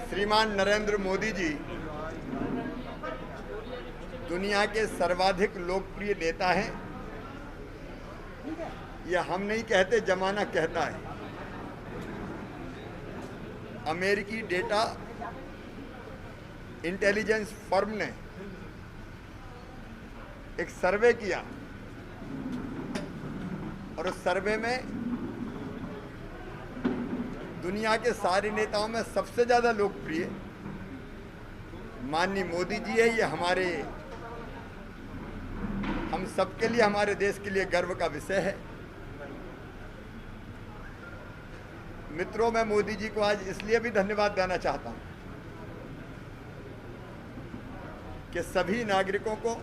श्रीमान नरेंद्र मोदी जी दुनिया के सर्वाधिक लोकप्रिय नेता हैं। यह हम नहीं कहते, जमाना कहता है। अमेरिकी डेटा इंटेलिजेंस फर्म ने एक सर्वे किया और उस सर्वे में दुनिया के सारे नेताओं में सबसे ज़्यादा लोकप्रिय माननीय मोदी जी है। ये हम सबके लिए, हमारे देश के लिए गर्व का विषय है। मित्रों, मैं मोदी जी को आज इसलिए भी धन्यवाद देना चाहता हूं कि सभी नागरिकों को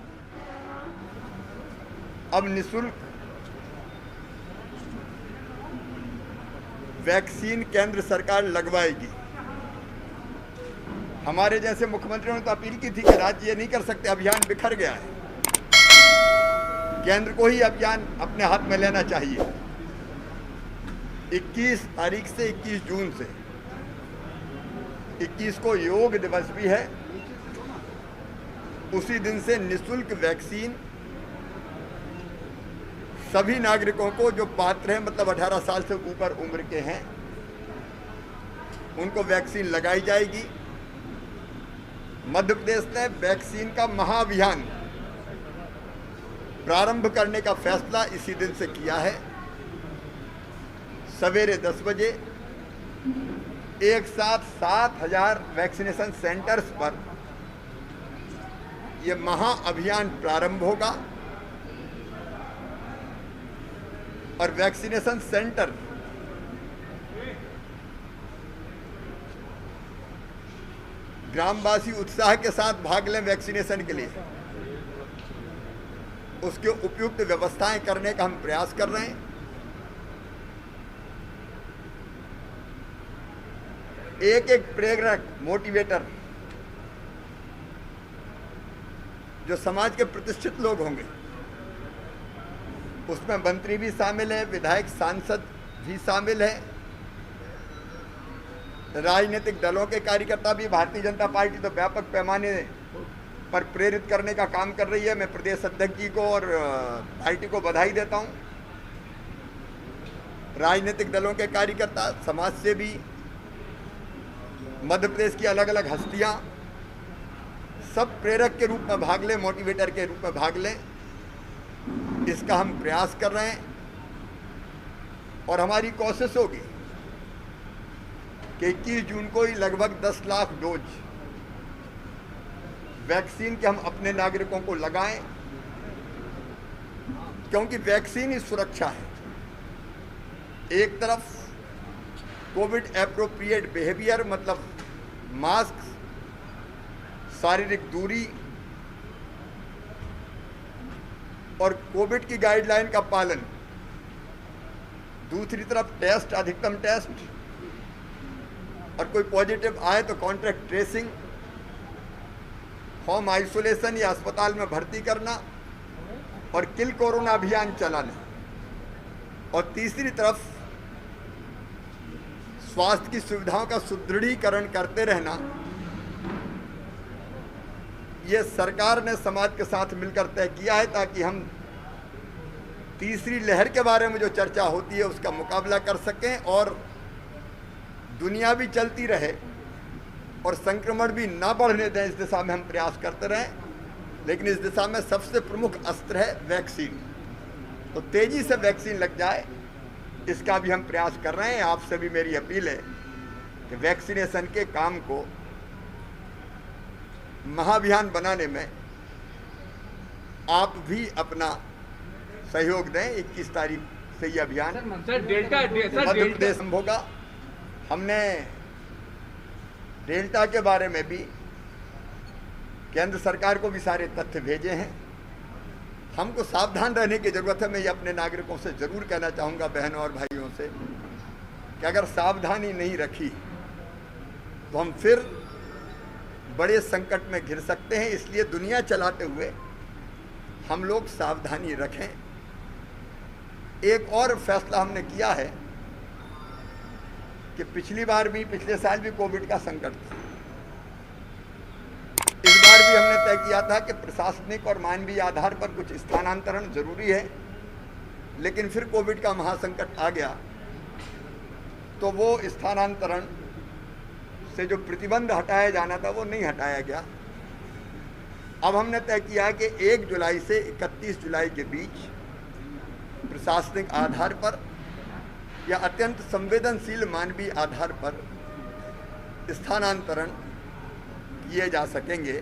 अब निःशुल्क वैक्सीन केंद्र सरकार लगवाएगी। हमारे जैसे मुख्यमंत्रियों ने तो अपील की थी कि राज्य ये नहीं कर सकते, अभियान बिखर गया है, केंद्र को ही अभियान अपने हाथ में लेना चाहिए। 21 तारीख से 21 जून से 21 को योग दिवस भी है। उसी दिन से निःशुल्क वैक्सीन सभी नागरिकों को जो पात्र हैं, मतलब 18 साल से ऊपर उम्र के हैं, उनको वैक्सीन लगाई जाएगी। मध्य प्रदेश ने वैक्सीन का महाअभियान प्रारंभ करने का फैसला इसी दिन से किया है। सवेरे 10 बजे एक साथ 7,000 वैक्सीनेशन सेंटर्स पर यह महाअभियान प्रारंभ होगा और वैक्सीनेशन सेंटर ग्रामवासी उत्साह के साथ भाग लें वैक्सीनेशन के लिए। उसके उपयुक्त व्यवस्थाएं करने का हम प्रयास कर रहे हैं। एक एक प्रेरक, मोटिवेटर, जो समाज के प्रतिष्ठित लोग होंगे, उसमें मंत्री भी शामिल है, विधायक सांसद भी शामिल है, राजनीतिक दलों के कार्यकर्ता भी। भारतीय जनता पार्टी तो व्यापक पैमाने पर प्रेरित करने का काम कर रही है। मैं प्रदेश अध्यक्ष जी को और पार्टी को बधाई देता हूं। राजनीतिक दलों के कार्यकर्ता, समाज सेवी, मध्य प्रदेश की अलग अलग हस्तियां, सब प्रेरक के रूप में भाग लें, मोटिवेटर के रूप में भाग लें। इसका हम प्रयास कर रहे हैं और हमारी कोशिश होगी कि 21 जून को ही लगभग 10 लाख डोज वैक्सीन के हम अपने नागरिकों को लगाएं, क्योंकि वैक्सीन ही सुरक्षा है। एक तरफ कोविड एप्रोप्रिएट बिहेवियर, मतलब मास्क, शारीरिक दूरी और कोविड की गाइडलाइन का पालन, दूसरी तरफ टेस्ट, अधिकतम टेस्ट, और कोई पॉजिटिव आए तो कॉन्टैक्ट ट्रेसिंग, होम आइसोलेशन या अस्पताल में भर्ती करना और किल कोरोना अभियान चलाना, और तीसरी तरफ स्वास्थ्य की सुविधाओं का सुदृढ़ीकरण करते रहना। ये सरकार ने समाज के साथ मिलकर तय किया है, ताकि हम तीसरी लहर के बारे में जो चर्चा होती है उसका मुकाबला कर सकें और दुनिया भी चलती रहे और संक्रमण भी ना बढ़ने दें। इस दिशा में हम प्रयास करते रहें। लेकिन इस दिशा में सबसे प्रमुख अस्त्र है वैक्सीन। तो तेजी से वैक्सीन लग जाए, इसका भी हम प्रयास कर रहे हैं। आपसे भी मेरी अपील है कि वैक्सीनेशन के काम को महाअभियान बनाने में आप भी अपना सहयोग दें। 21 तारीख से ये अभियान मध्य प्रदेश में होगा। हमने डेल्टा के बारे में भी केंद्र सरकार को भी सारे तथ्य भेजे हैं। हमको सावधान रहने की जरूरत है। मैं ये अपने नागरिकों से जरूर कहना चाहूँगा, बहनों और भाइयों से, कि अगर सावधानी नहीं रखी तो हम फिर बड़े संकट में घिर सकते हैं। इसलिए दुनिया चलाते हुए हम लोग सावधानी रखें। एक और फैसला हमने किया है कि पिछली बार भी, पिछले साल भी कोविड का संकट था। बार भी हमने तय किया था कि प्रशासनिक और मानवीय आधार पर कुछ स्थानांतरण जरूरी है, लेकिन फिर कोविड का महासंकट आ गया तो वो स्थानांतरण से जो प्रतिबंध हटाया जाना था वो नहीं हटाया गया। अब हमने तय किया कि 1 जुलाई से 31 जुलाई के बीच प्रशासनिक आधार पर या अत्यंत संवेदनशील मानवीय आधार पर स्थानांतरण किए जा सकेंगे।